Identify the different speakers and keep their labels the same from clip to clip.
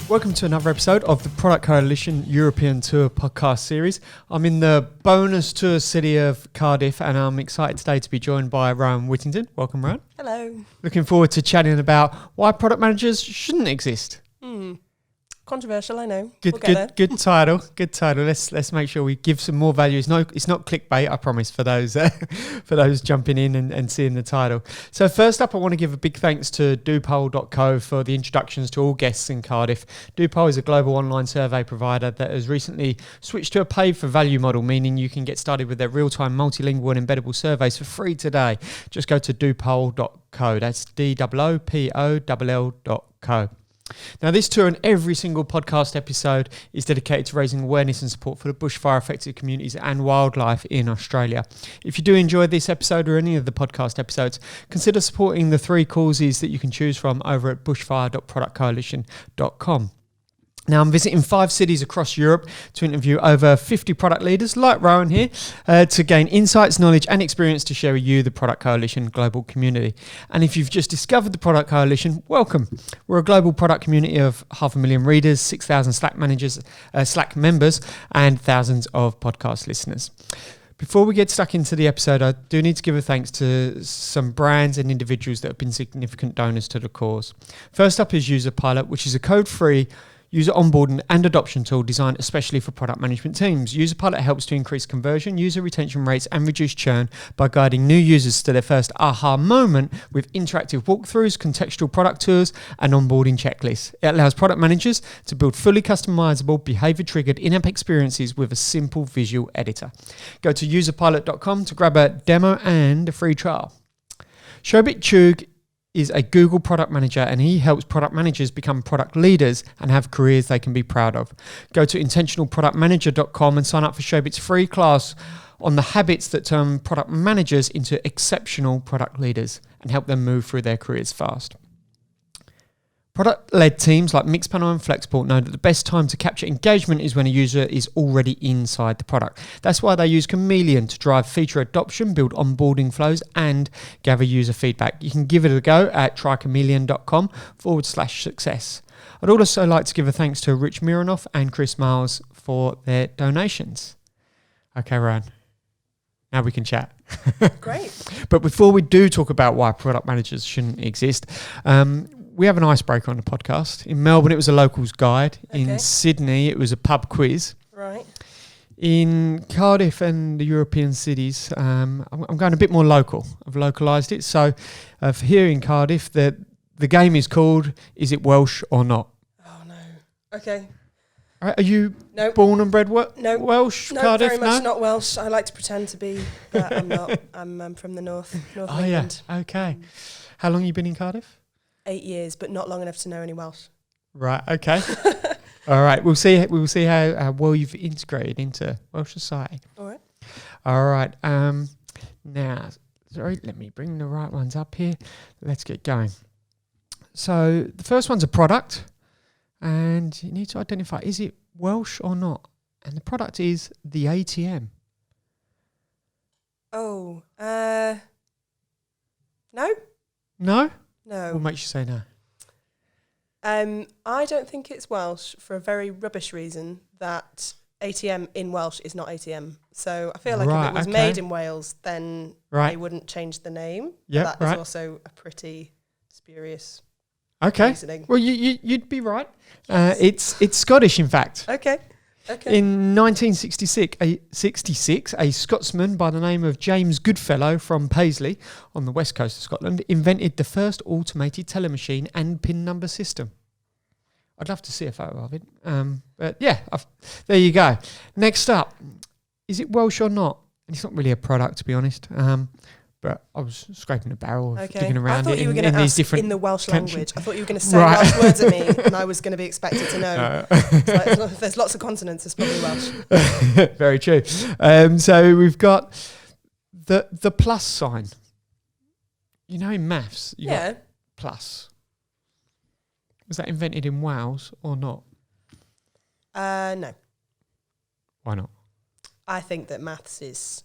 Speaker 1: Welcome to another episode of the Product Coalition European Tour podcast series. I'm in the bonus tour city of Cardiff and I'm excited today to be joined by Rowan Whittington. Welcome, Rowan.
Speaker 2: Hello.
Speaker 1: Looking forward to chatting about why product managers shouldn't exist.
Speaker 2: Controversial, I know.
Speaker 1: Good title. Good title. Let's make sure we give some more value. It's not clickbait, I promise, for those jumping in and seeing the title. So first up, I want to give a big thanks to dopol.co for the introductions to all guests in Cardiff. Dopol is a global online survey provider that has recently switched to a pay-for-value model, meaning you can get started with their real-time multilingual and embeddable surveys for free today. Just go to dopol.co. That's DOOPOLL.co. Now, this tour and every single podcast episode is dedicated to raising awareness and support for the bushfire affected communities and wildlife in Australia. If you do enjoy this episode or any of the podcast episodes, consider supporting the 3 causes that you can choose from over at bushfire.productcoalition.com. Now, I'm visiting 5 cities across Europe to interview over 50 product leaders like Rowan here to gain insights, knowledge and experience to share with you, the Product Coalition global community. And if you've just discovered the Product Coalition, welcome. We're a global product community of 500,000 readers, 6,000 Slack members and thousands of podcast listeners. Before we get stuck into the episode, I do need to give a thanks to some brands and individuals that have been significant donors to the cause. First up is UserPilot, which is a code-free user onboarding and adoption tool designed especially for product management teams. UserPilot helps to increase conversion, user retention rates and reduce churn by guiding new users to their first aha moment with interactive walkthroughs, contextual product tours and onboarding checklists. It allows product managers to build fully customizable, behavior-triggered in-app experiences with a simple visual editor. Go to userpilot.com to grab a demo and a free trial. Shobit Chug is a Google product manager and he helps product managers become product leaders and have careers they can be proud of. Go to intentionalproductmanager.com and sign up for Shobit's free class on the habits that turn product managers into exceptional product leaders and help them move through their careers fast. Product-led teams like Mixpanel and Flexport know that the best time to capture engagement is when a user is already inside the product. That's why they use Chameleon to drive feature adoption, build onboarding flows, and gather user feedback. You can give it a go at trychameleon.com/success. I'd also like to give a thanks to Rich Mironoff and Chris Miles for their donations. Okay, Ryan. Now we can chat.
Speaker 2: Great.
Speaker 1: But before we do talk about why product managers shouldn't exist, we have an icebreaker on the podcast. In Melbourne, it was a locals guide. Okay. In Sydney, it was a pub quiz.
Speaker 2: Right.
Speaker 1: In Cardiff and the European cities, I'm going a bit more local. I've localised it. So for here in Cardiff, the game is called Is It Welsh or Not?
Speaker 2: Oh, no. Okay.
Speaker 1: Are you born and bred Welsh,
Speaker 2: no,
Speaker 1: Cardiff?
Speaker 2: Very much not Welsh. I like to pretend to be, but I'm not. I'm from the North of England.
Speaker 1: Yeah. Okay. How long have you been in Cardiff?
Speaker 2: 8 years, but not long enough to know any Welsh.
Speaker 1: Right. Okay. All right. We'll see how well you've integrated into Welsh society.
Speaker 2: All right.
Speaker 1: All right. Now, sorry. Let me bring the right ones up here. Let's get going. So the first one's a product, and you need to identify: is it Welsh or not? And the product is the ATM.
Speaker 2: Oh. No.
Speaker 1: No.
Speaker 2: No.
Speaker 1: What makes you say no?
Speaker 2: I don't think it's Welsh for a very rubbish reason that ATM in Welsh is not ATM. So I feel like if it was made in Wales, then they wouldn't change the name.
Speaker 1: Yeah,
Speaker 2: that is also a pretty spurious reasoning.
Speaker 1: Well, you'd be right. It's Scottish, in fact.
Speaker 2: Okay.
Speaker 1: In 1966, a Scotsman by the name of James Goodfellow from Paisley on the west coast of Scotland invented the first automated telemachine and PIN number system. I'd love to see a photo of it. But yeah, there you go. Next up, is it Welsh or not? It's not really a product, to be honest. But I was scraping a barrel, digging around it in these different
Speaker 2: in the Welsh language. I thought you were going to say Welsh words at me, and I was going to be expected to know. If there's lots of consonants, it's probably Welsh.
Speaker 1: Very true. So we've got the plus sign. You know, in maths, you got plus. Was that invented in Wales or not?
Speaker 2: No.
Speaker 1: Why not?
Speaker 2: I think that maths is,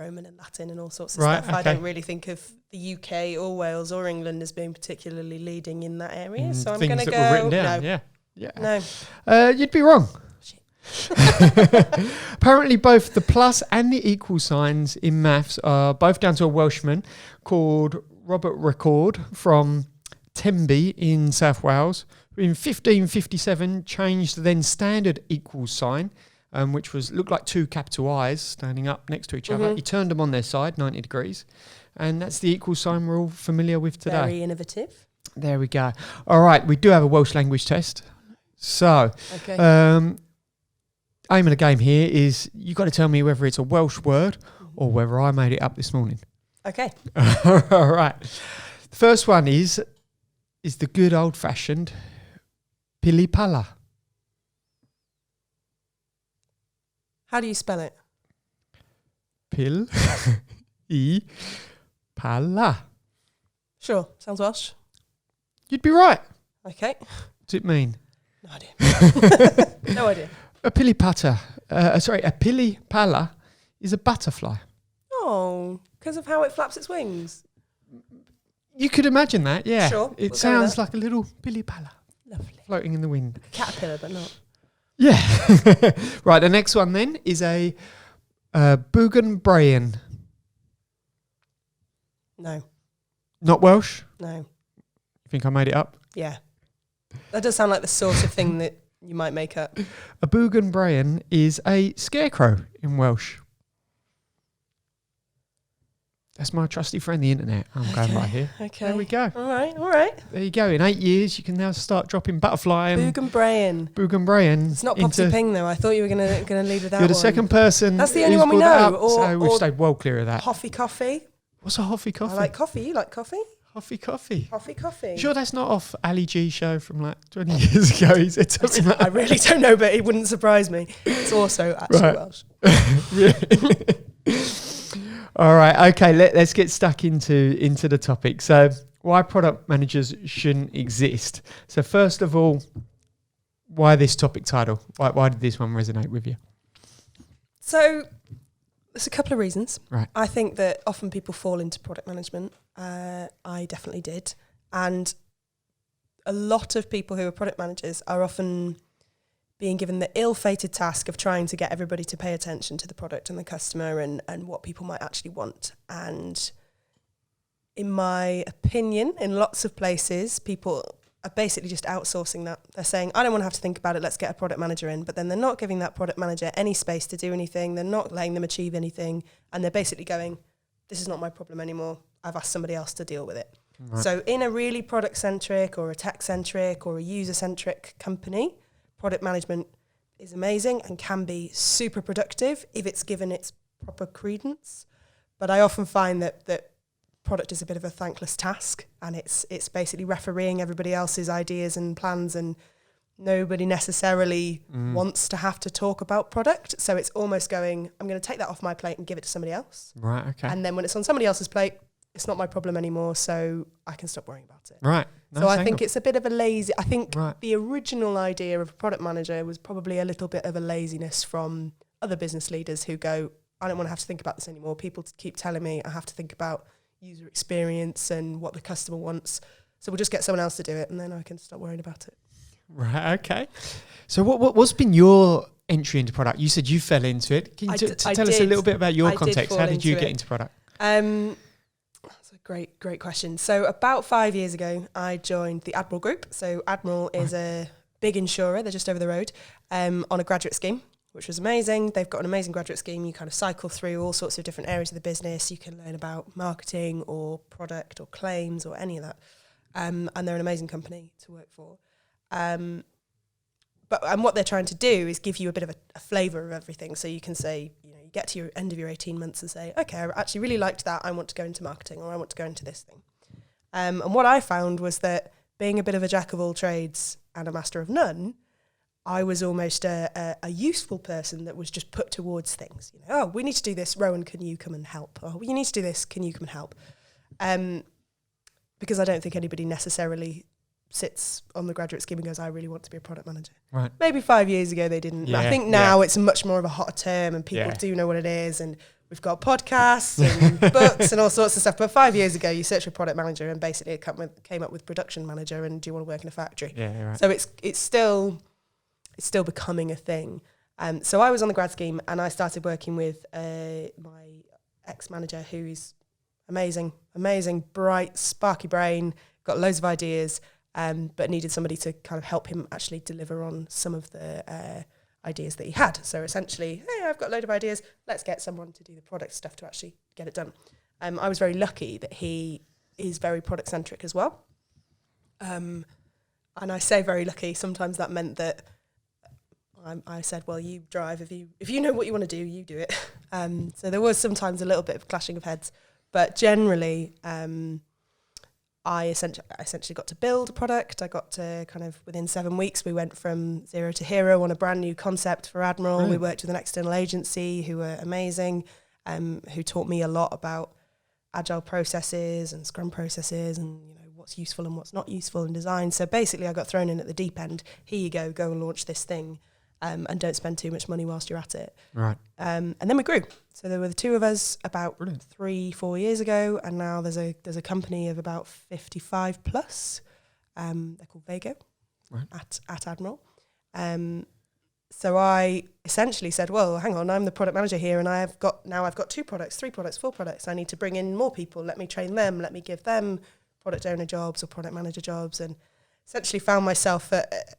Speaker 2: Roman and Latin and all sorts of stuff.
Speaker 1: Okay.
Speaker 2: I don't really think of the UK or Wales or England as being particularly leading in that area. So I'm going to go,
Speaker 1: no. Yeah.
Speaker 2: No.
Speaker 1: You'd be wrong. Apparently both the plus and the equal signs in maths are both down to a Welshman called Robert Record from Tenby in South Wales. In 1557 changed the then standard equal sign, which looked like two capital I's standing up next to each other. He turned them on their side 90 degrees, and that's the equal sign we're all familiar with today.
Speaker 2: Very innovative.
Speaker 1: There we go. All right, we do have a Welsh language test. So aim of the game here is you've got to tell me whether it's a Welsh word or whether I made it up this morning.
Speaker 2: Okay.
Speaker 1: All right. The first one is the good old-fashioned Pilipala.
Speaker 2: How do you spell it?
Speaker 1: Pil I Pala.
Speaker 2: Sure, sounds Welsh.
Speaker 1: You'd be right.
Speaker 2: Okay.
Speaker 1: What's it mean?
Speaker 2: No idea. No idea.
Speaker 1: A pilipata. A pilipala is a butterfly.
Speaker 2: Oh, because of how it flaps its wings.
Speaker 1: You could imagine that, yeah.
Speaker 2: Sure.
Speaker 1: It sounds like a little pilipala.
Speaker 2: Lovely.
Speaker 1: Floating in the wind.
Speaker 2: Like a caterpillar, but not.
Speaker 1: Yeah. Right, the next one then is a Bugenbraean.
Speaker 2: No.
Speaker 1: Not Welsh?
Speaker 2: No.
Speaker 1: You think I made it up?
Speaker 2: Yeah. That does sound like the sort of thing that you might make up.
Speaker 1: A Bugenbraean is a scarecrow in Welsh. That's my trusty friend, the internet. I'm going right here.
Speaker 2: Okay.
Speaker 1: There we go.
Speaker 2: All right.
Speaker 1: There you go. In 8 years, you can now start dropping butterfly and Bugenbraean.
Speaker 2: It's not Popsy Ping though. I thought you were gonna lead with that.
Speaker 1: You're the second person.
Speaker 2: That's the only
Speaker 1: who's
Speaker 2: one we
Speaker 1: brought
Speaker 2: know.
Speaker 1: it up, so we've stayed well clear of that.
Speaker 2: Hoffy coffee.
Speaker 1: What's a Hoffy coffee?
Speaker 2: I like coffee. You like coffee?
Speaker 1: Hoffy coffee.
Speaker 2: Hoffy coffee.
Speaker 1: Sure, that's not off Ali G show from like 20 years ago. He said something like
Speaker 2: I really don't know, but it wouldn't surprise me. It's also actually Welsh.
Speaker 1: All right, okay, let's get stuck into the topic. So why product managers shouldn't exist. So first of all, why this topic title? Why did this one resonate with you?
Speaker 2: So there's a couple of reasons.
Speaker 1: Right.
Speaker 2: I think that often people fall into product management. I definitely did. And a lot of people who are product managers are often being given the ill-fated task of trying to get everybody to pay attention to the product and the customer and what people might actually want. And in my opinion, in lots of places, people are basically just outsourcing that. They're saying, I don't want to have to think about it, let's get a product manager in. But then they're not giving that product manager any space to do anything. They're not letting them achieve anything. And they're basically going, this is not my problem anymore. I've asked somebody else to deal with it. Right. So in a really product-centric or a tech-centric or a user-centric company, product management is amazing and can be super productive if it's given its proper credence. But I often find that product is a bit of a thankless task, and it's basically refereeing everybody else's ideas and plans, and nobody necessarily wants to have to talk about product. So it's almost going, I'm going to take that off my plate and give it to somebody else.
Speaker 1: Right, okay.
Speaker 2: And then when it's on somebody else's plate, it's not my problem anymore, so I can stop worrying about it.
Speaker 1: Right.
Speaker 2: So I think it's a bit of a lazy... I think the original idea of a product manager was probably a little bit of a laziness from other business leaders who go, I don't want to have to think about this anymore. People keep telling me I have to think about user experience and what the customer wants. So we'll just get someone else to do it, and then I can stop worrying about it.
Speaker 1: Right, okay. So what's been your entry into product? You said you fell into it. Can you tell us a little bit about your context? How did you get into product?
Speaker 2: That's a great question. So about 5 years ago, I joined the Admiral Group. So Admiral is a big insurer. They're just over the road on a graduate scheme, which was amazing. They've got an amazing graduate scheme. You kind of cycle through all sorts of different areas of the business. You can learn about marketing or product or claims or any of that. And they're an amazing company to work for. But what they're trying to do is give you a bit of a flavour of everything. So you can say, you get to your end of your 18 months and say, okay, I actually really liked that. I want to go into marketing, or I want to go into this thing. And what I found was that being a bit of a jack of all trades and a master of none, I was almost a useful person that was just put towards things. Oh, we need to do this. Rowan, can you come and help? Oh, you need to do this. Can you come and help? Because I don't think anybody necessarily sits on the graduate scheme and goes, I really want to be a product manager. Right. Maybe 5 years ago they didn't. Yeah, I think now it's much more of a hotter term, and people do know what it is, and we've got podcasts and books and all sorts of stuff. But 5 years ago, you search for product manager and basically it came up with production manager and do you want to work in a factory?
Speaker 1: Yeah, right.
Speaker 2: So it's still becoming a thing. So I was on the grad scheme and I started working with my ex-manager who is amazing, bright, sparky brain, got loads of ideas, but needed somebody to kind of help him actually deliver on some of the ideas that he had. So essentially, hey, I've got a load of ideas, let's get someone to do the product stuff to actually get it done. I was very lucky that he is very product-centric as well. And I say very lucky, sometimes that meant that I said, well, you drive, if you know what you want to do, you do it. So there was sometimes a little bit of clashing of heads, but generally, I essentially got to build a product. I got to kind of, within 7 weeks, we went from zero to hero on a brand new concept for Admiral. Brilliant. We worked with an external agency who were amazing, who taught me a lot about agile processes and scrum processes and, you know, what's useful and what's not useful in design. So basically I got thrown in at the deep end. Here you go and launch this thing. And don't spend too much money whilst you're at it. Right. And then we grew. So there were the two of us about 3-4 years ago, and now there's a company of about 55 plus. They're called Vago, right, at Admiral. So I essentially said, well, hang on, I'm the product manager here, and I've got 2 products, 3 products, 4 products. I need to bring in more people. Let me train them. Let me give them product owner jobs or product manager jobs, and essentially found myself at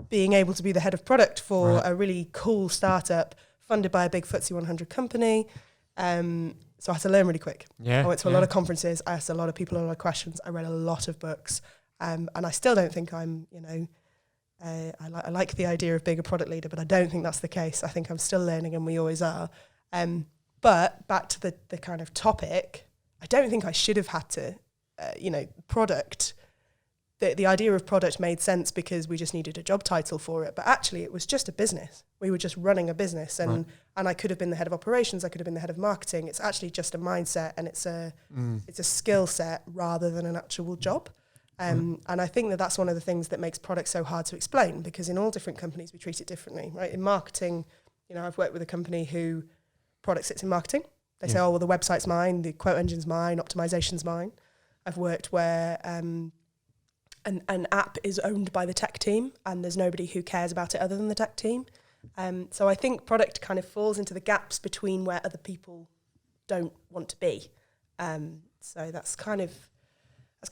Speaker 2: being able to be the head of product for a really cool startup funded by a big FTSE 100 company. So I had to learn really quick. I went to a lot of conferences. I asked a lot of people a lot of questions. I read a lot of books. And I still don't think I'm, you know, I like the idea of being a product leader, but I don't think that's the case. I think I'm still learning, and we always are. But back to the kind of topic, I don't think I should have had to, product. The idea of product made sense because we just needed a job title for it. But actually, it was just a business. We were just running a business. And I could have been the head of operations. I could have been the head of marketing. It's actually just a mindset, and it's a skill set rather than an actual job. And I think that's one of the things that makes product so hard to explain, because in all different companies, we treat it differently, right? In marketing, you know, I've worked with a company who product sits in marketing. They say, oh, well, the website's mine, the quote engine's mine, optimization's mine. I've worked where an app is owned by the tech team and there's nobody who cares about it other than the tech team. So I think product kind of falls into the gaps between where other people don't want to be. So that's kind of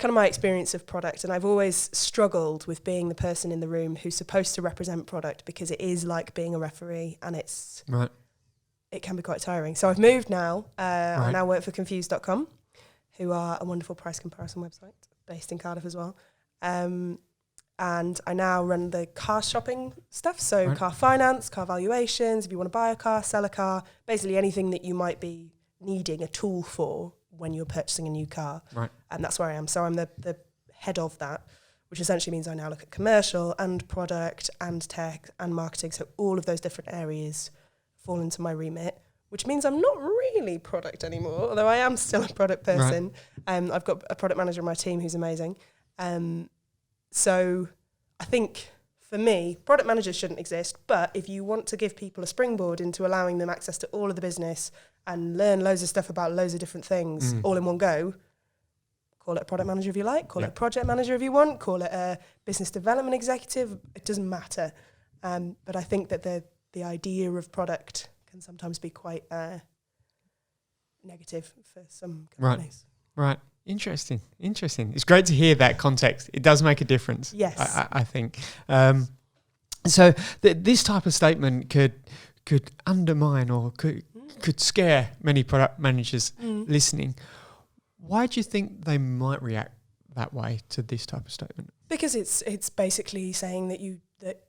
Speaker 2: my experience of product. And I've always struggled with being the person in the room who's supposed to represent product, because it is like being a referee, and it can be quite tiring. So I've moved now. I now work for Confused.com, who are a wonderful price comparison website based in Cardiff as well. And I now run the car shopping stuff. So car finance, car valuations, if you want to buy a car, sell a car, basically anything that you might be needing a tool for when you're purchasing a new car. And that's where I am. So I'm the head of that, which essentially means I now look at commercial and product and tech and marketing. So all of those different areas fall into my remit, which means I'm not really product anymore, although I am still a product person. I've got a product manager on my team who's amazing. So I think for me, product managers shouldn't exist, but if you want to give people a springboard into allowing them access to all of the business and learn loads of stuff about loads of different things all in one go, call it a product manager if you like, call it a project manager if you want, call it a business development executive, it doesn't matter. But I think that the idea of product can sometimes be quite negative for some companies. Right.
Speaker 1: Interesting. It's great to hear that context. It does make a difference.
Speaker 2: Yes.
Speaker 1: I think. So this type of statement could undermine or could scare many product managers listening. Why do you think they might react that way to this type of statement?
Speaker 2: Because it's basically saying that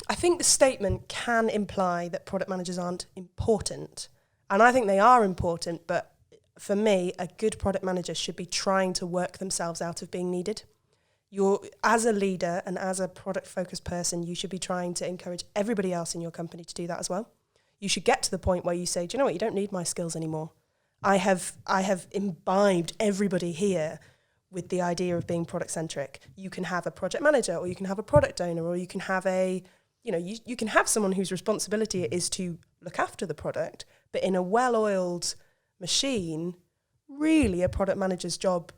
Speaker 2: I think the statement can imply that product managers aren't important. And I think they are important, but for me, a good product manager should be trying to work themselves out of being needed. As a leader and as a product-focused person, you should be trying to encourage everybody else in your company to do that as well. You should get to the point where you say, do you know what, you don't need my skills anymore. I have imbibed everybody here with the idea of being product-centric. You can have a project manager, or you can have a product owner, or you can have you can have someone whose responsibility it is to look after the product, But in a well-oiled machine, really a product manager's job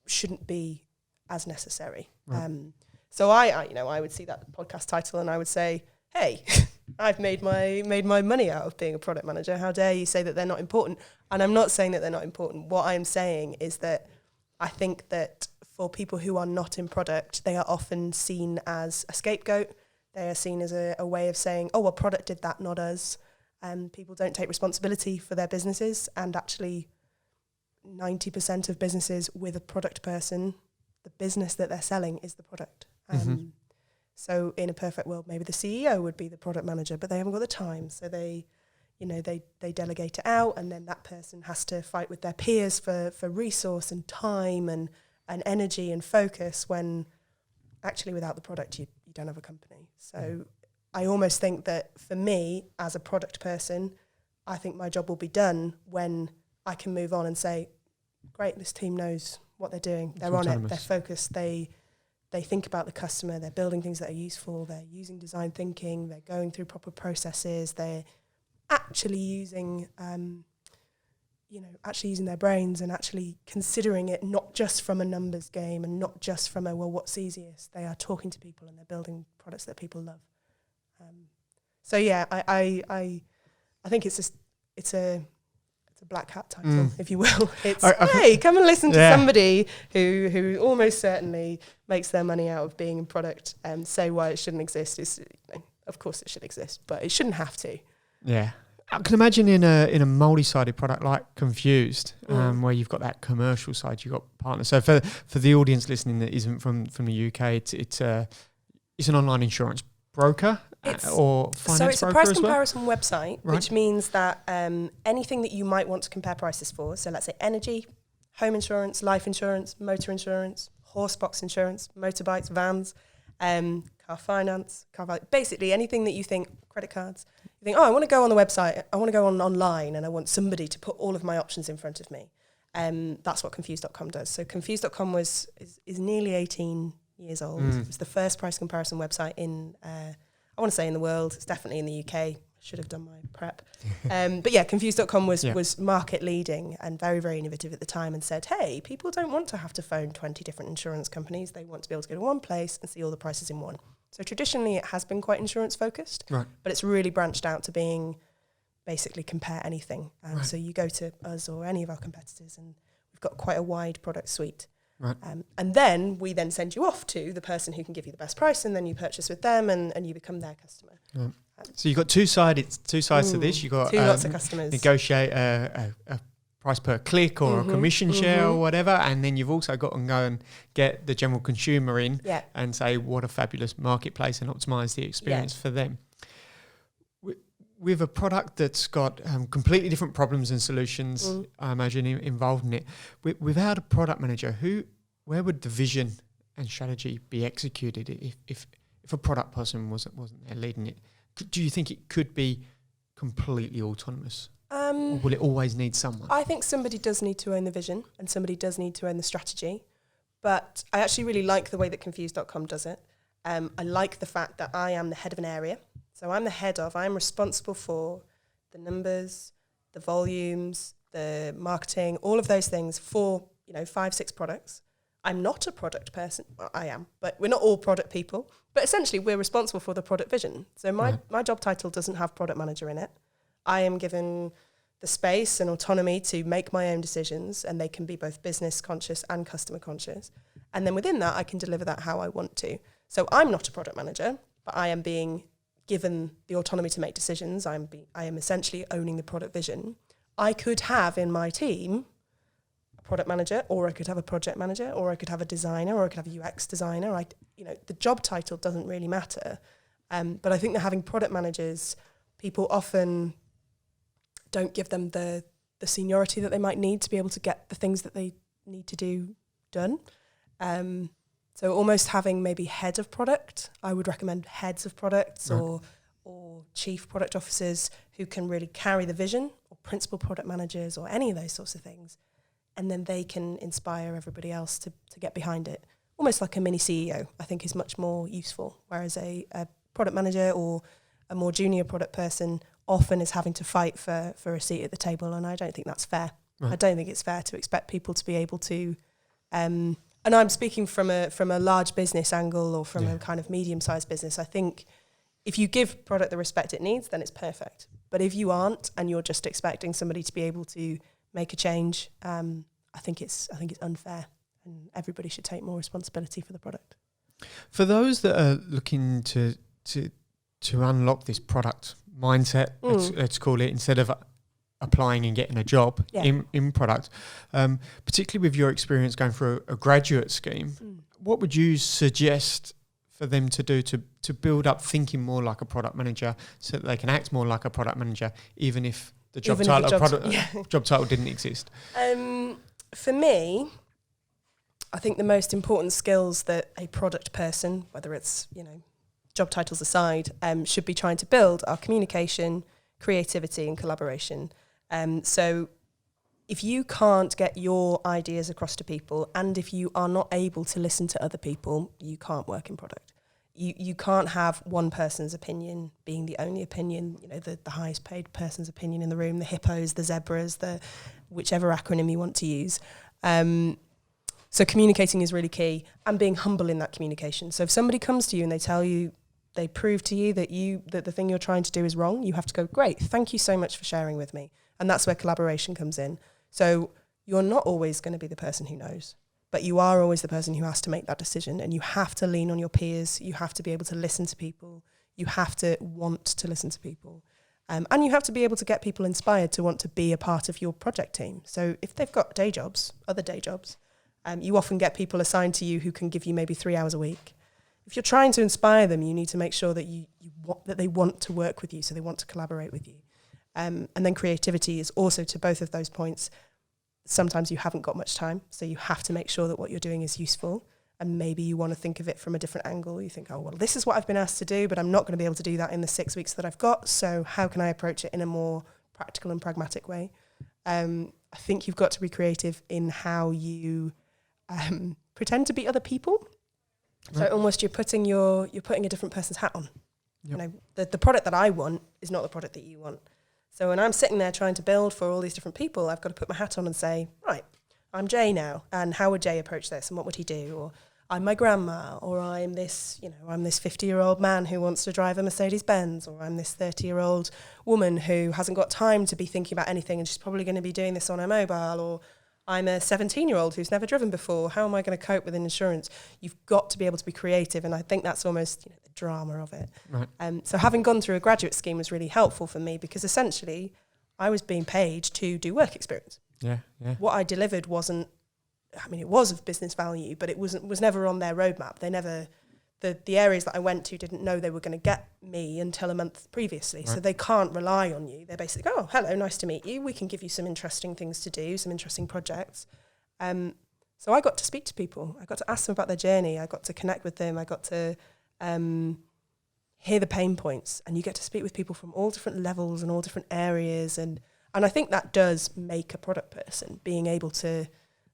Speaker 2: shouldn't be as necessary.
Speaker 1: Right.
Speaker 2: So I would see that podcast title and I would say, hey, I've made my money out of being a product manager. How dare you say that they're not important? And I'm not saying that they're not important. What I'm saying is that I think that for people who are not in product, they are often seen as a scapegoat. They are seen as a way of saying, oh, well, product did that, not us. And people don't take responsibility for their businesses. And actually, 90% of businesses with a product person, the business that they're selling is the product. So in a perfect world, maybe the CEO would be the product manager, but they haven't got the time. So they delegate it out, and then that person has to fight with their peers for resource and time and energy and focus, when actually without the product, you don't have a company. So I almost think that for me, as a product person, I think my job will be done when I can move on and say, great, this team knows what they're doing. They're on it. They're focused. They think about the customer. They're building things that are useful. They're using design thinking. They're going through proper processes. They're actually using, their brains and actually considering it not just from a numbers game and not just from what's easiest. They are talking to people and they're building products that people love. I think it's a black hat title, if you will. It's, hey, come and listen to somebody who almost certainly makes their money out of being in product and say why it shouldn't exist. Of course it should exist, but it shouldn't have to.
Speaker 1: Yeah. I can imagine in a multi-sided product like Confused, where you've got that commercial side, you've got partners. So for the audience listening that isn't from the UK, it's an online insurance broker or finance broker as well?
Speaker 2: So it's a price comparison website,
Speaker 1: right,
Speaker 2: which means that anything that you might want to compare prices for, so let's say energy, home insurance, life insurance, motor insurance, horse box insurance, motorbikes, vans, car finance, basically anything that you think, credit cards, you think, I want to go on the website, I want to go online and I want somebody to put all of my options in front of me. That's what Confused.com does. So Confused.com is nearly 18 years old. It was the first price comparison website in, I want to say in the world. It's definitely in the UK. I should have done my prep. But yeah, Confused.com was market leading and very, very innovative at the time and said, hey, people don't want to have to phone 20 different insurance companies. They want to be able to go to one place and see all the prices in one. So traditionally it has been quite insurance focused, right, but it's really branched out to being basically compare anything. Right. So you go to us or any of our competitors and we've got quite a wide product suite. Right. And then we then send you off to the person who can give you the best price, and then you purchase with them and you become their customer. Right.
Speaker 1: So you've got two sides to this. You've got
Speaker 2: lots of customers.
Speaker 1: Negotiate a price per click or a commission share or whatever, and then you've also got to go and get the general consumer in and say what a fabulous marketplace and optimise the experience for them. With a product that's got completely different problems and solutions, I imagine, involved in it, without a product manager, where would the vision and strategy be executed if a product person wasn't there leading it? Do you think it could be completely autonomous? Or will it always need someone?
Speaker 2: I think somebody does need to own the vision and somebody does need to own the strategy. But I actually really like the way that Confused.com does it. I like the fact that I am the head of an area. So I'm responsible for the numbers, the volumes, the marketing, all of those things for, 5-6 products. I'm not a product person. Well, I am, but we're not all product people. But essentially, we're responsible for the product vision. So my job title doesn't have product manager in it. I am given the space and autonomy to make my own decisions, and they can be both business conscious and customer conscious. And then within that, I can deliver that how I want to. So I'm not a product manager, but I am being given the autonomy to make decisions. I am essentially owning the product vision. I could have in my team a product manager, or I could have a project manager, or I could have a designer, or I could have a UX designer. The job title doesn't really matter. But I think that having product managers, people often don't give them the seniority that they might need to be able to get the things that they need to do done. So almost having maybe head of product, I would recommend heads of products or chief product officers who can really carry the vision, or principal product managers or any of those sorts of things. And then they can inspire everybody else to get behind it. Almost like a mini CEO, I think, is much more useful. Whereas a product manager or a more junior product person often is having to fight for a seat at the table, and I don't think that's fair.
Speaker 1: Right.
Speaker 2: I don't think it's fair to expect people to be able to, and I'm speaking from a large business angle or from a kind of medium-sized business. I think if you give product the respect it needs, then it's perfect. But if you aren't, and you're just expecting somebody to be able to make a change, I think it's unfair, and everybody should take more responsibility for the product.
Speaker 1: For those that are looking to unlock this product mindset, let's call it, instead of applying and getting a job in product, particularly with your experience going through a graduate scheme, what would you suggest for them to do to build up thinking more like a product manager, so that they can act more like a product manager, even if the job title didn't exist?
Speaker 2: For me, I think the most important skills that a product person, whether it's, job titles aside, should be trying to build are communication, creativity and collaboration. So if you can't get your ideas across to people, and if you are not able to listen to other people, you can't work in product. You can't have one person's opinion being the only opinion, the highest paid person's opinion in the room, the hippos, the zebras, the whichever acronym you want to use. So communicating is really key, and being humble in that communication. So if somebody comes to you and they prove to you that the thing you're trying to do is wrong, you have to go, great, thank you so much for sharing with me. And that's where collaboration comes in. So you're not always going to be the person who knows, but you are always the person who has to make that decision, and you have to lean on your peers. You have to be able to listen to people. You have to want to listen to people. And you have to be able to get people inspired to want to be a part of your project team. So if they've got other day jobs, you often get people assigned to you who can give you maybe 3 hours a week. If you're trying to inspire them, you need to make sure that that they want to work with you, so they want to collaborate with you. And then creativity is also, to both of those points, sometimes you haven't got much time, so you have to make sure that what you're doing is useful, and maybe you want to think of it from a different angle. You think, oh, well, this is what I've been asked to do, but I'm not going to be able to do that in the 6 weeks that I've got, so how can I approach it in a more practical and pragmatic way? I think you've got to be creative in how you pretend to be other people. So almost you're putting a different person's hat on. Yep. The product that I want is not the product that you want. So when I'm sitting there trying to build for all these different people, I've got to put my hat on and say, right, I'm Jay now, and how would Jay approach this, and what would he do? Or I'm my grandma, or I'm this 50-year-old man who wants to drive a Mercedes-Benz, or I'm this 30-year-old woman who hasn't got time to be thinking about anything, and she's probably going to be doing this on her mobile, or I'm a 17-year-old who's never driven before. How am I going to cope with insurance? You've got to be able to be creative, and I think that's almost the drama of it. Right. So having gone through a graduate scheme was really helpful for me, because essentially I was being paid to do work experience. Yeah. What I delivered wasn't, it was of business value, but it was never on their roadmap. They never, the areas that I went to didn't know they were going to get me until a month previously. Right. So they can't rely on you. They're basically, oh, hello, nice to meet you. We can give you some interesting things to do, some interesting projects. So I got to speak to people. I got to ask them about their journey. I got to connect with them. I got to hear the pain points. And you get to speak with people from all different levels and all different areas. And I think that does make a product person, being able to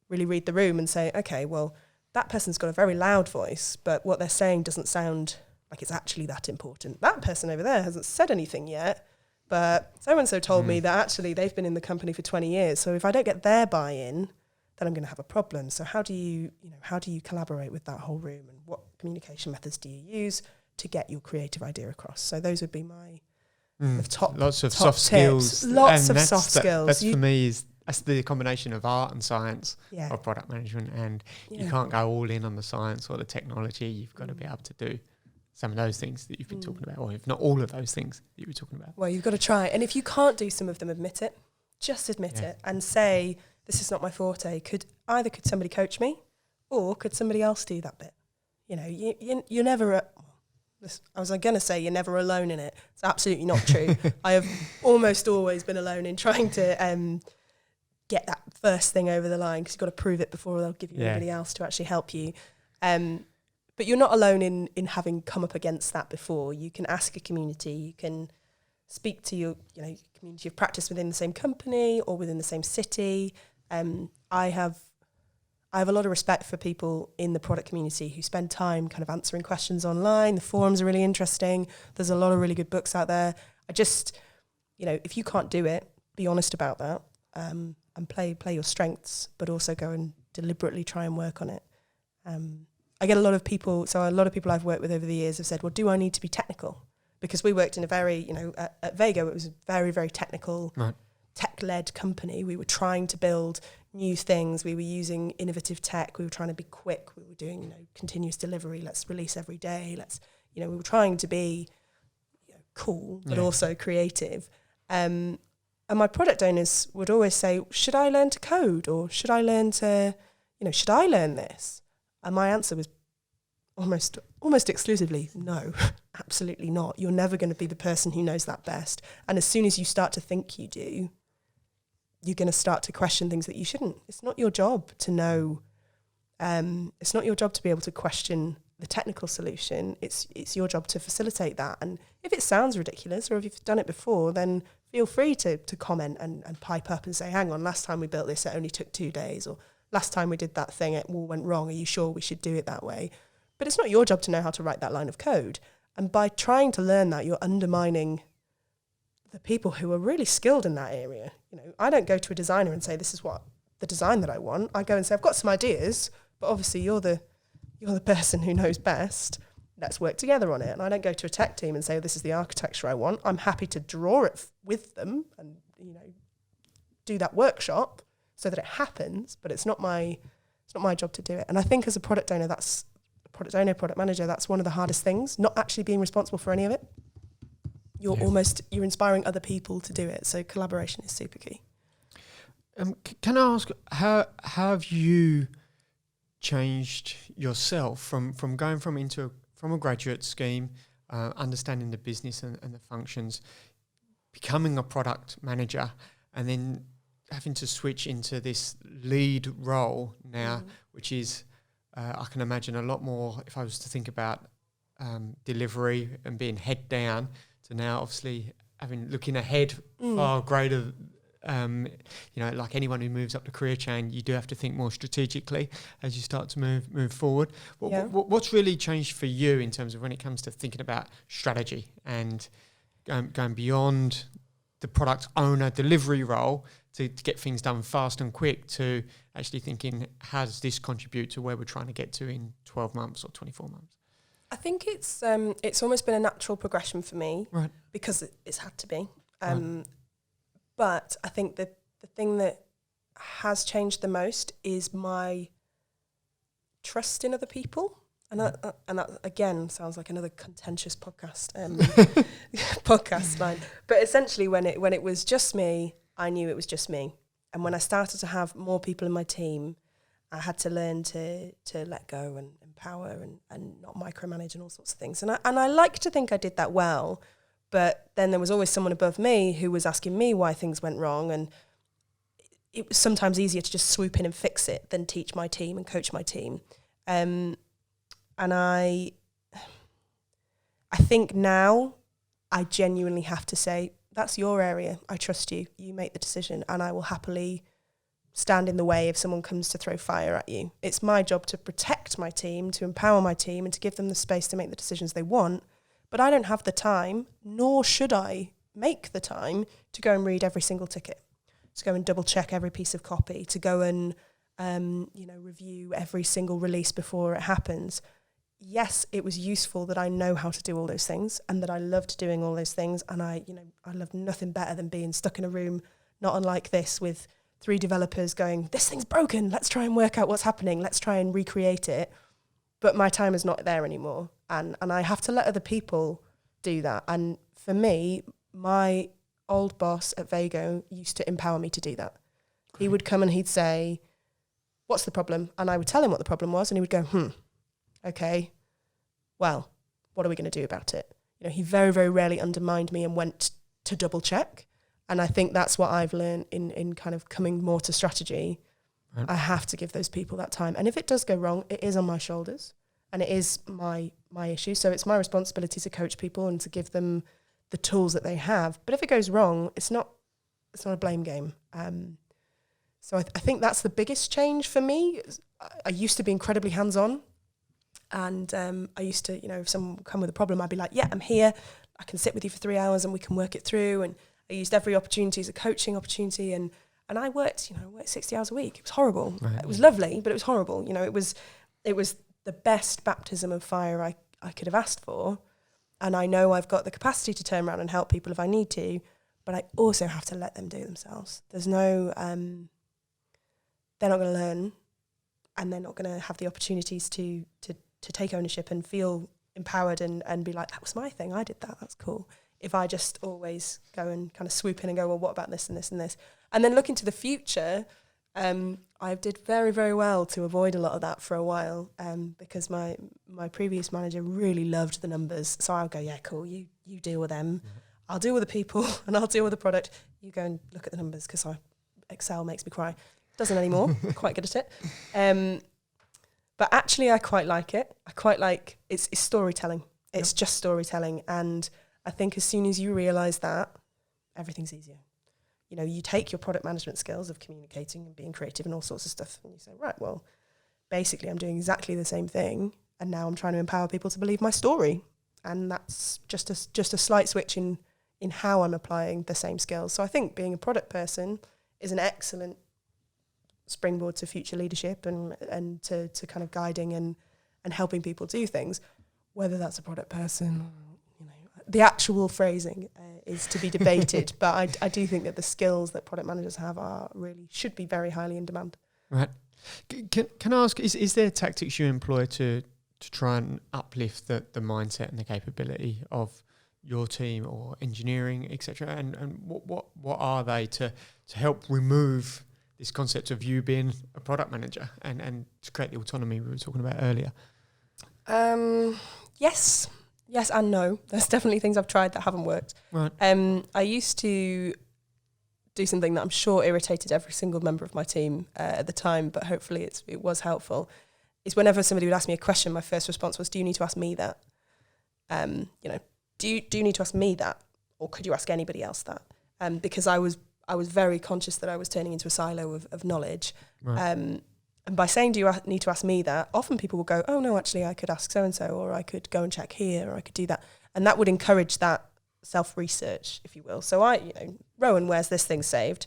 Speaker 2: really read the room and say, okay, well, that person's got a very loud voice, but what they're saying doesn't sound like it's actually that important. That person over there hasn't said anything yet, but so-and-so told me that actually they've been in the company for 20 years. So if I don't get their buy-in, then I'm going to have a problem. So how do you collaborate with that whole room, and what communication methods do you use to get your creative idea across? So those would be my top
Speaker 1: lots of
Speaker 2: top
Speaker 1: soft
Speaker 2: tips.
Speaker 1: skills.
Speaker 2: Lots of soft skills.
Speaker 1: That's for me that's the combination of art and science of product management, and you can't go all in on the science or the technology. You've got to be able to do some of those things that you've been talking about, or if not all of those things that you were talking about.
Speaker 2: Well, you've got to try. And if you can't do some of them, admit it. Just admit it and say, this is not my forte. Could somebody coach me, or could somebody else do that bit? You're never... I was going to say you're never alone in it. It's absolutely not true. I have almost always been alone in trying to get that first thing over the line, because you've got to prove it before they'll give you anybody else to actually help you. But you're not alone in having come up against that before. You can ask a community. You can speak to your community of practice within the same company or within the same city. I have a lot of respect for people in the product community who spend time kind of answering questions online. The forums are really interesting. There's a lot of really good books out there. if you can't do it, be honest about that, and play your strengths, but also go and deliberately try and work on it. I get a lot of people I've worked with over the years have said, well, do I need to be technical? Because we worked in a very, at Vago, it was a very, very technical, tech-led company. We were trying to build new things. We were using innovative tech. We were trying to be quick. We were doing, continuous delivery. Let's release every day. We were trying to be cool, but also creative. And my product owners would always say, should I learn to code? Or should I learn this? And my answer was almost exclusively, no, absolutely not. You're never going to be the person who knows that best. And as soon as you start to think you do, you're going to start to question things that you shouldn't. It's not your job to know. It's not your job to be able to question the technical solution. It's your job to facilitate that. And if it sounds ridiculous, or if you've done it before, then feel free to comment and pipe up and say, hang on, last time we built this, it only took 2 days, or last time we did that thing, it all went wrong. Are you sure we should do it that way? But it's not your job to know how to write that line of code. And by trying to learn that, you're undermining the people who are really skilled in that area. I don't go to a designer and say, this is what the design that I want. I go and say, I've got some ideas, but obviously you're the person who knows best. Let's work together on it. And I don't go to a tech team and say, this is the architecture I want. I'm happy to draw it with them and, do that workshop so that it happens, but it's not my job to do it. And I think as a product owner, product manager, that's one of the hardest things, not actually being responsible for any of it. You're inspiring other people to do it. So collaboration is super key.
Speaker 1: Can I ask, how have you changed yourself from going from a graduate scheme, understanding the business and the functions, becoming a product manager, and then having to switch into this lead role now, which is, I can imagine a lot more, if I was to think about delivery and being head down, to now obviously looking ahead far greater, like anyone who moves up the career chain, you do have to think more strategically as you start to move forward. What's really changed for you in terms of when it comes to thinking about strategy and going beyond the product owner delivery role to get things done fast and quick, to actually thinking, how does this contribute to where we're trying to get to in 12 months or 24 months?
Speaker 2: I think it's almost been a natural progression for me,
Speaker 1: right?
Speaker 2: Because it's had to be. But I think the thing that has changed the most is my trust in other people. And that again sounds like another contentious podcast line. But essentially, when it was just me, I knew it was just me. And when I started to have more people in my team, I had to learn to let go and empower and not micromanage and all sorts of things. And I like to think I did that well, but then there was always someone above me who was asking me why things went wrong, and it was sometimes easier to just swoop in and fix it than teach my team and coach my team. And I think now I genuinely have to say, that's your area. I trust you. You make the decision, and I will happily stand in the way if someone comes to throw fire at you. It's my job to protect my team, to empower my team, and to give them the space to make the decisions they want. But I don't have the time, nor should I make the time, to go and read every single ticket, to go and double check every piece of copy, to go and review every single release before it happens. Yes, it was useful that I know how to do all those things and that I loved doing all those things. And I loved nothing better than being stuck in a room, not unlike this, with 3 developers going, this thing's broken, let's try and work out what's happening, let's try and recreate it. But my time is not there anymore. And I have to let other people do that. And for me, my old boss at Vago used to empower me to do that. Great. He would come and he'd say, what's the problem? And I would tell him what the problem was, and he would go, okay, well, what are we going to do about it? He very, very rarely undermined me and went to double check. And I think that's what I've learned in kind of coming more to strategy. Right. I have to give those people that time. And if it does go wrong, it is on my shoulders and it is my issue. So it's my responsibility to coach people and to give them the tools that they have. But if it goes wrong, it's not a blame game. So I think that's the biggest change for me. I used to be incredibly hands-on. And I used to, if someone would come with a problem, I'd be like, yeah, I'm here. I can sit with you for 3 hours and we can work it through. I used every opportunity as a coaching opportunity, and I worked 60 hours a week. It was horrible.
Speaker 1: Right.
Speaker 2: It was lovely, but it was horrible. It was the best baptism of fire I could have asked for. And I know I've got the capacity to turn around and help people if I need to, but I also have to let them do it themselves. There's no, they're not going to learn, and they're not going to have the opportunities to take ownership and feel empowered and be like, that was my thing, I did that, that's cool. If I just always go and kind of swoop in and go, well, what about this and this and this? And then look into the future, I did very, very well to avoid a lot of that for a while, because my previous manager really loved the numbers. So I'll go, yeah, cool, you deal with them. Mm-hmm. I'll deal with the people and I'll deal with the product. You go and look at the numbers, because Excel makes me cry. Doesn't anymore. Quite good at it. But actually, I quite like it. I quite like it's storytelling. It's just storytelling. And I think as soon as you realise that, everything's easier. You take your product management skills of communicating and being creative and all sorts of stuff, and you say, right, well, basically I'm doing exactly the same thing, and now I'm trying to empower people to believe my story. And that's just a slight switch in how I'm applying the same skills. So I think being a product person is an excellent springboard to future leadership and to kind of guiding and helping people do things, whether that's a product person, the actual phrasing is to be debated. But I do think that the skills that product managers have should be very highly in demand.
Speaker 1: Right. Can I ask, is there tactics you employ to try and uplift the mindset and the capability of your team or engineering, etc.? And what are they to help remove this concept of you being a product manager and to create the autonomy we were talking about earlier?
Speaker 2: Yes and no. There's definitely things I've tried that haven't worked.
Speaker 1: Right.
Speaker 2: I used to do something that I'm sure irritated every single member of my team at the time, but hopefully it was helpful, is whenever somebody would ask me a question, my first response was, do you need to ask me that? Do you need to ask me that? Or could you ask anybody else that? Because I was very conscious that I was turning into a silo of knowledge. Right. And by saying, do you need to ask me that, often people will go, oh, no, actually, I could ask so-and-so, or I could go and check here, or I could do that. And that would encourage that self-research, if you will. So Rowan, where's this thing saved?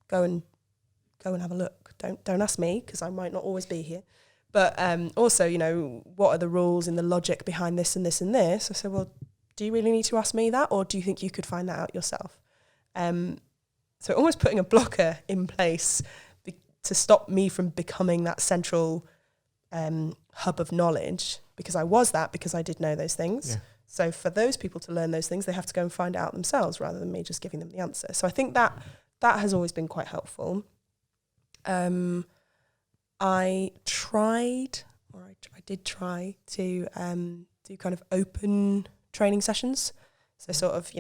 Speaker 2: Go and have a look. Don't ask me, because I might not always be here. But also, what are the rules and the logic behind this and this and this? I said, well, do you really need to ask me that, or do you think you could find that out yourself? So almost putting a blocker in place to stop me from becoming that central hub of knowledge, because I was that, because I did know those things. Yeah. So for those people to learn those things, they have to go and find it out themselves rather than me just giving them the answer. So I think that has always been quite helpful. I did try to do kind of open training sessions. So sort of,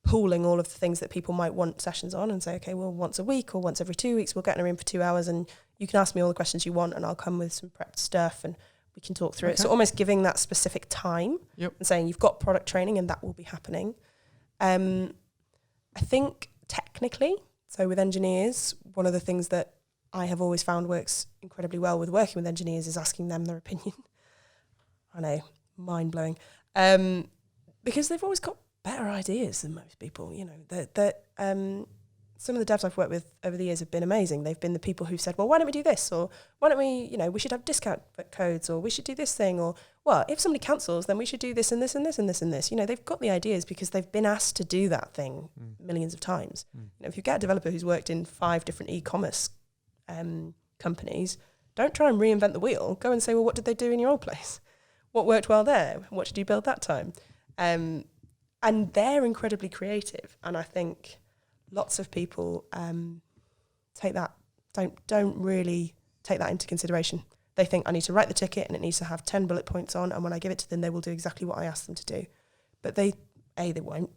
Speaker 2: pooling all of the things that people might want sessions on and say, okay, well, once a week or once every 2 weeks, we'll get in a room for 2 hours and you can ask me all the questions you want and I'll come with some prepped stuff and we can talk through it. So almost giving that specific time and saying you've got product training and that will be happening. I think technically, so with engineers, one of the things that I have always found works incredibly well with working with engineers is asking them their opinion. I know, mind-blowing. Because they've always got better ideas than most people, some of the devs I've worked with over the years have been amazing. They've been the people who've said, well, why don't we do this? Or why don't we, we should have discount codes, or we should do this thing, or, well, if somebody cancels, then we should do this and this and this and this and this. They've got the ideas because they've been asked to do that thing millions of times. If you get a developer who's worked in 5 different e-commerce companies, don't try and reinvent the wheel. Go and say, well, what did they do in your old place? What worked well there? What did you build that time? And they're incredibly creative. And I think lots of people don't really take that into consideration. They think I need to write the ticket and it needs to have 10 bullet points on, and when I give it to them, they will do exactly what I ask them to do. But they won't,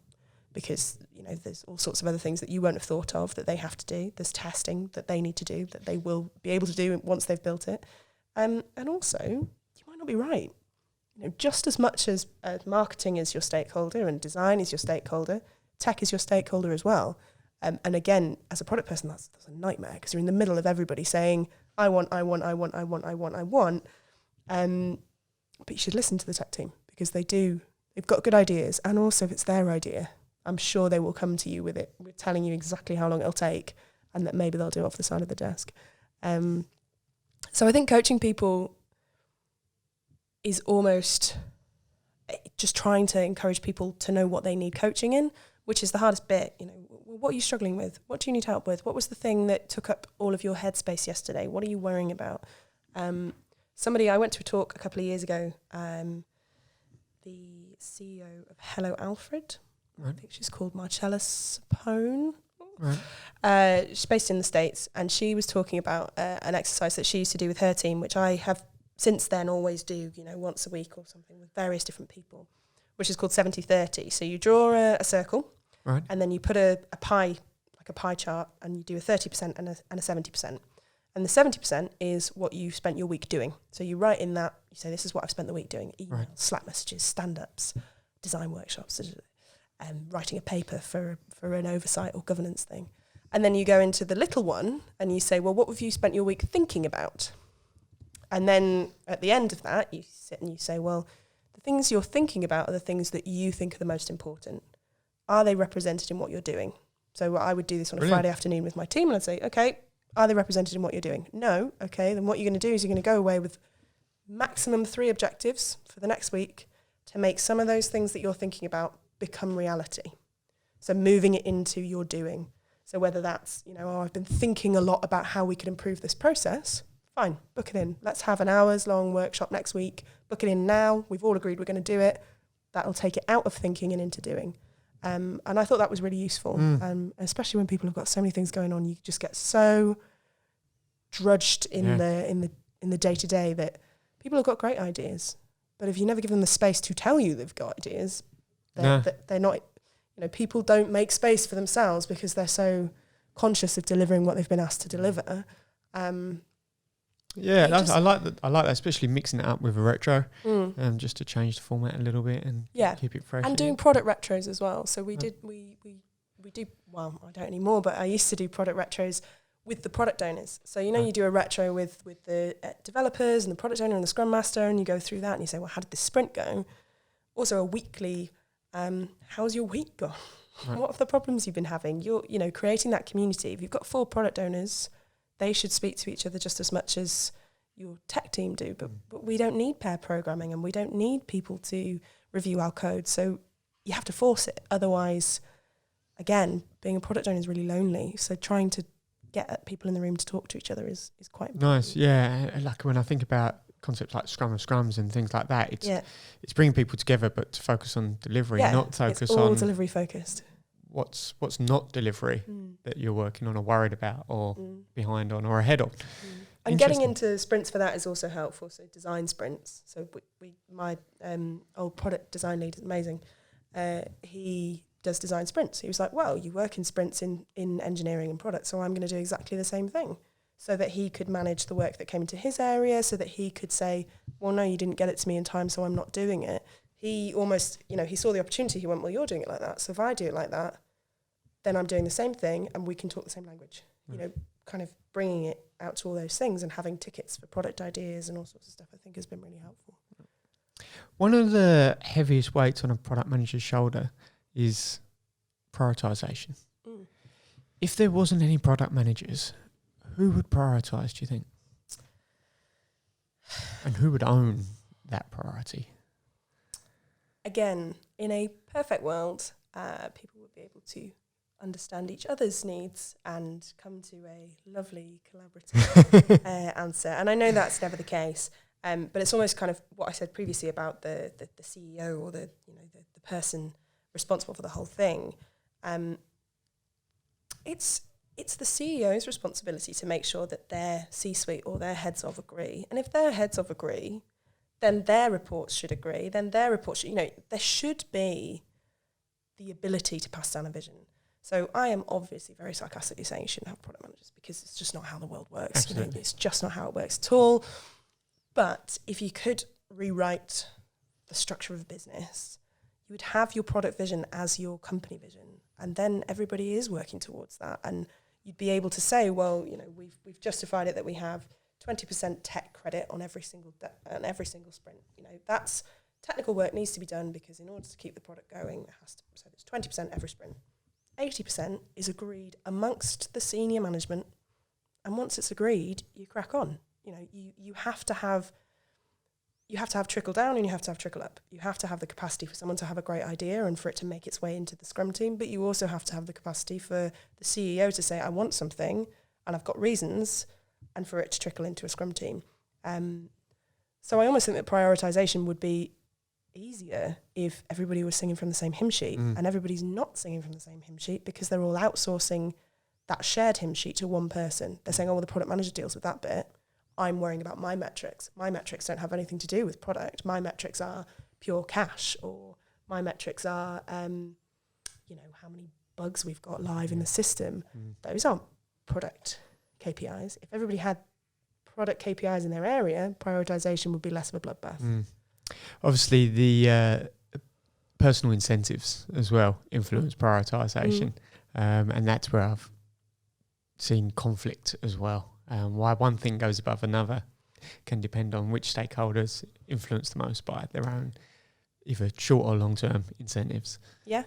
Speaker 2: because there's all sorts of other things that you won't have thought of that they have to do. There's testing that they need to do that they will be able to do once they've built it. And also, you might not be right. Just as much as marketing is your stakeholder and design is your stakeholder, tech is your stakeholder as well. And again, as a product person, that's a nightmare, because you're in the middle of everybody saying, I want. But you should listen to the tech team, because they've got good ideas. And also, if it's their idea, I'm sure they will come to you with it, with telling you exactly how long it'll take, and that maybe they'll do it off the side of the desk. So I think coaching people is almost just trying to encourage people to know what they need coaching in, which is the hardest bit. You know, what are you struggling with? What do you need help with? What was the thing that took up all of your headspace yesterday? What are you worrying about? I went to a talk a couple of years ago, the CEO of Hello Alfred, I think she's called Marcella Sapone. Right. She's based in the States, and she was talking about an exercise that she used to do with her team, which I have since then always do, once a week or something with various different people, which is called 70-30. So you draw a circle, right, and then you put a pie, like a pie chart, and you do a 30% and a 70%. And the 70% is what you spent your week doing. So you write in that, you say, this is what I've spent the week doing: emails, right, Slack messages, stand-ups, design workshops, writing a paper for an oversight or governance thing. And then you go into the little one and you say, well, what have you spent your week thinking about? And then at the end of that, you sit and you say, well, the things you're thinking about are the things that you think are the most important. Are they represented in what you're doing? So I would do this on a Friday afternoon with my team, and I'd say, okay, are they represented in what you're doing? No. Okay, then what you're going to do is you're going to go away with maximum 3 objectives for the next week to make some of those things that you're thinking about become reality. So moving it into your doing. So whether that's, I've been thinking a lot about how we could improve this process, fine, book it in. Let's have an hours-long workshop next week. Book it in now. We've all agreed we're going to do it. That'll take it out of thinking and into doing. And I thought that was really useful, especially when people have got so many things going on. You just get so drudged in the day-to-day that people have got great ideas. But if you never give them the space to tell you they've got ideas, they're not, people don't make space for themselves because they're so conscious of delivering what they've been asked to deliver.
Speaker 1: I like that. I like that, especially mixing it up with a retro, just to change the format a little bit and keep it fresh.
Speaker 2: And doing product retros as well. So we do. Well, I don't anymore, but I used to do product retros with the product owners. So you do a retro with the developers and the product owner and the scrum master, and you go through that and you say, well, how did this sprint go? Also a weekly, how's your week gone? Right. What are the problems you've been having? You're creating that community. If you've got 4 product owners, they should speak to each other just as much as your tech team do. But we don't need pair programming, and we don't need people to review our code. So you have to force it. Otherwise, again, being a product owner is really lonely. So trying to get people in the room to talk to each other is quite important.
Speaker 1: Nice. Yeah. Like when I think about concepts like Scrum of Scrums and things like that, it's bringing people together, but to focus on delivery, not focus
Speaker 2: it's all
Speaker 1: on
Speaker 2: delivery focused.
Speaker 1: What's not delivery that you're working on or worried about or behind on or ahead of.
Speaker 2: And getting into sprints for that is also helpful. So design sprints. So my old product design lead is amazing. He does design sprints. He was like, well, you work in sprints in engineering and product, so I'm going to do exactly the same thing. So that he could manage the work that came into his area, so that he could say, well, no, you didn't get it to me in time, so I'm not doing it. He almost, he saw the opportunity. He went, well, you're doing it like that. So if I do it like that, then I'm doing the same thing and we can talk the same language. Kind of bringing it out to all those things and having tickets for product ideas and all sorts of stuff, I think has been really helpful.
Speaker 1: One of the heaviest weights on a product manager's shoulder is prioritization. If there wasn't any product managers, who would prioritize, do you think? And who would own that priority?
Speaker 2: Again, in a perfect world, people would be able to understand each other's needs and come to a lovely collaborative answer. And I know that's never the case, but it's almost kind of what I said previously about the CEO or the person responsible for the whole thing. It's the CEO's responsibility to make sure that their C-suite or their heads of agree. And if their heads of agree, then their reports should agree. Then their reports should, there should be the ability to pass down a vision. So I am obviously very sarcastically saying you shouldn't have product managers because it's just not how the world works. It's just not how it works at all. But if you could rewrite the structure of a business, you would have your product vision as your company vision, and then everybody is working towards that. And you'd be able to say, well, we've justified it that we have 20% tech credit on every single sprint. That's technical work needs to be done because in order to keep the product going, it has to, so it's 20% every sprint. 80% is agreed amongst the senior management, and once it's agreed, you crack on. You know, you have to have trickle down and you have to have trickle up. You have to have the capacity for someone to have a great idea and for it to make its way into the Scrum team, but you also have to have the capacity for the CEO to say, I want something and I've got reasons, and for it to trickle into a Scrum team. So I almost think that prioritization would be easier if everybody was singing from the same hymn sheet, and everybody's not singing from the same hymn sheet because they're all outsourcing that shared hymn sheet to one person. They're saying, oh, well, the product manager deals with that bit. I'm worrying about my metrics. My metrics don't have anything to do with product. My metrics are pure cash, or my metrics are, how many bugs we've got live in the system. Those aren't product KPIs. If everybody had product KPIs in their area, prioritization would be less of a bloodbath.
Speaker 1: Obviously, the personal incentives as well influence prioritization, and that's where I've seen conflict as well. Why one thing goes above another can depend on which stakeholders influence the most by their own either short or long-term incentives.
Speaker 2: Yeah,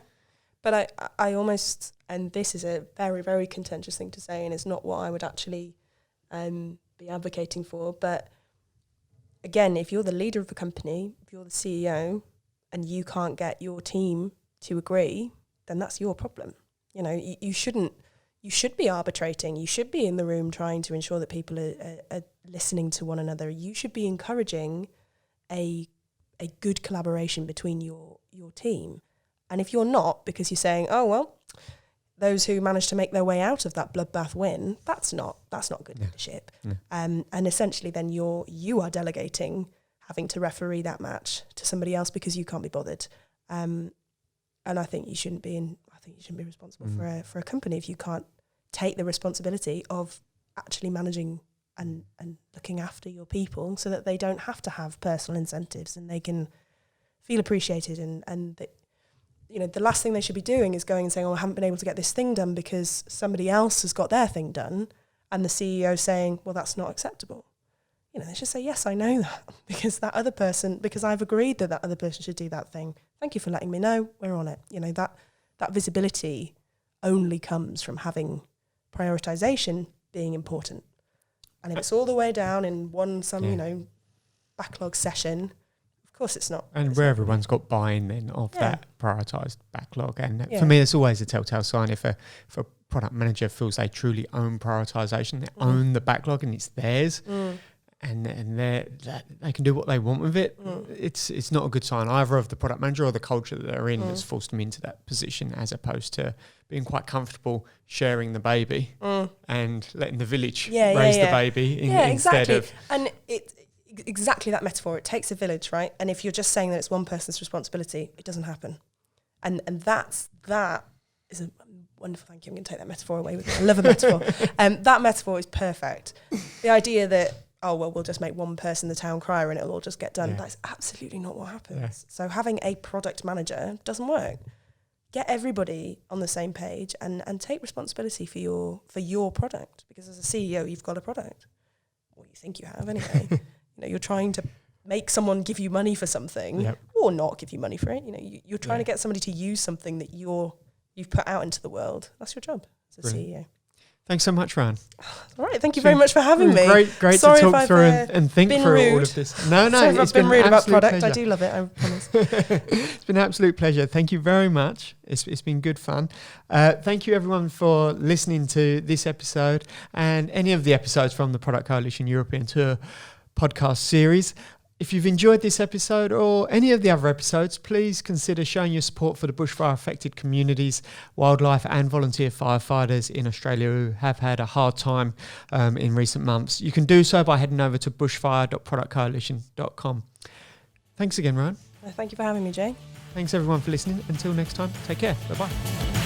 Speaker 2: but I almost, and this is a very, very contentious thing to say, and it's not what I would actually be advocating for, but again, if you're the leader of a company, if you're the CEO, and you can't get your team to agree, then that's your problem. You know, you should be arbitrating. You should be in the room trying to ensure that people are listening to one another. You should be encouraging a good collaboration between your team. And if you're not, because you're saying, oh, well, those who manage to make their way out of that bloodbath win, that's not good leadership. And essentially then you are delegating having to referee that match to somebody else because you can't be bothered. And I think you shouldn't be responsible for a company if you can't take the responsibility of actually managing and looking after your people so that they don't have to have personal incentives and they can feel appreciated and the last thing they should be doing is going and saying, oh, I haven't been able to get this thing done because somebody else has got their thing done, and the CEO saying, well, that's not acceptable. You know, they should say, yes, I know that, because I've agreed that other person should do that thing. Thank you for letting me know. We're on it. You know, that visibility only comes from having prioritization being important. And if it's all the way down in backlog session, of course it's not.
Speaker 1: And where everyone's got buy-in then of that prioritised backlog. And for me, it's always a telltale sign if a product manager feels they truly own prioritisation, they own the backlog and it's theirs, and they can do what they want with it. It's not a good sign either of the product manager or the culture that they're in that's forced them into that position, as opposed to being quite comfortable sharing the baby and letting the village raise the baby instead of... And
Speaker 2: exactly that metaphor. It takes a village, right? And if you're just saying that it's one person's responsibility, it doesn't happen. And that is a wonderful, thank you. I'm going to take that metaphor away with me. I love a metaphor. That metaphor is perfect. The idea that, oh, well, we'll just make one person the town crier and it'll all just get done. That's absolutely not what happens. Yeah. So having a product manager doesn't work. Get everybody on the same page and take responsibility for your product, because as a CEO, you've got a product. Or you think you have anyway. You're trying to make someone give you money for something or not give you money for it. You're trying to get somebody to use something that you've put out into the world. That's your job as a CEO.
Speaker 1: Thanks so much, Rowan.
Speaker 2: All right, thank you very much for having me.
Speaker 1: Great to talk through and think through all of this. No,
Speaker 2: it's been rude about product.
Speaker 1: Pleasure.
Speaker 2: I do love it, I promise.
Speaker 1: It's been an absolute pleasure. Thank you very much. It's been good fun. Thank you, everyone, for listening to this episode and any of the episodes from the Product Coalition European Tour podcast series. If you've enjoyed this episode or any of the other episodes, please consider showing your support for the bushfire affected communities, wildlife and volunteer firefighters in Australia who have had a hard time in recent months. You can do so by heading over to bushfire.productcoalition.com. Thanks again, Rowan.
Speaker 2: Thank you for having me, Jay.
Speaker 1: Thanks everyone for listening. Until next time, take care. Bye-bye.